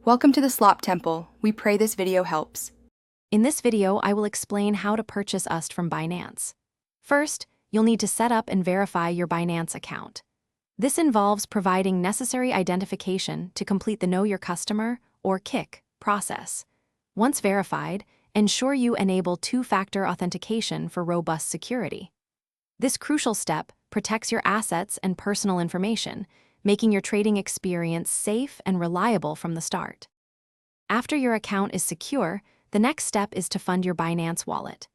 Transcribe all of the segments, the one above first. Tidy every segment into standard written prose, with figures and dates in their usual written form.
Welcome to the Slop Temple. We pray this video helps. In this video, I will explain how to purchase USDT from Binance. First, you'll need to set up and verify your Binance account. This involves providing necessary identification to complete the Know Your Customer, or KIC, process. Once verified, ensure you enable two-factor authentication for robust security. This crucial step protects your assets and personal information, making your trading experience safe and reliable from the start. After your account is secure, the next step is to fund your Binance wallet.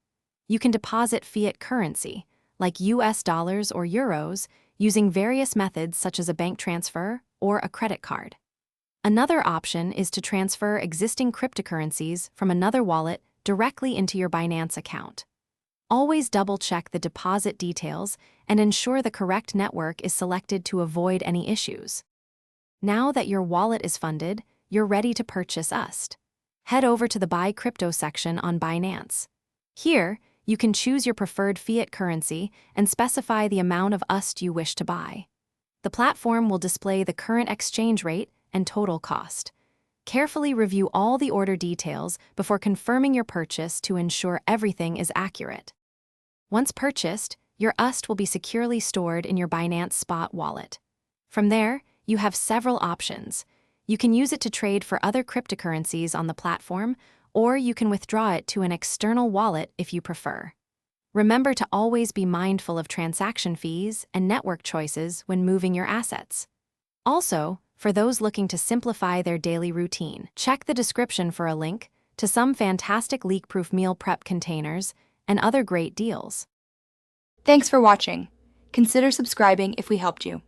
You can deposit fiat currency, like US dollars or euros, using various methods such as a bank transfer or a credit card. Another option is to transfer existing cryptocurrencies from another wallet directly into your Binance account. Always double-check the deposit details and ensure the correct network is selected to avoid any issues. Now that your wallet is funded, you're ready to purchase USDT. Head over to the Buy Crypto section on Binance. Here, you can choose your preferred fiat currency and specify the amount of USDT you wish to buy. The platform will display the current exchange rate and total cost. Carefully review all the order details before confirming your purchase to ensure everything is accurate. Once purchased, your USDT will be securely stored in your Binance Spot wallet. From there, you have several options. You can use it to trade for other cryptocurrencies on the platform, or you can withdraw it to an external wallet if you prefer. Remember to always be mindful of transaction fees and network choices when moving your assets. Also, for those looking to simplify their daily routine, check the description for a link to some fantastic leak-proof meal prep containers and other great deals. Thanks for watching. Consider subscribing if we helped you.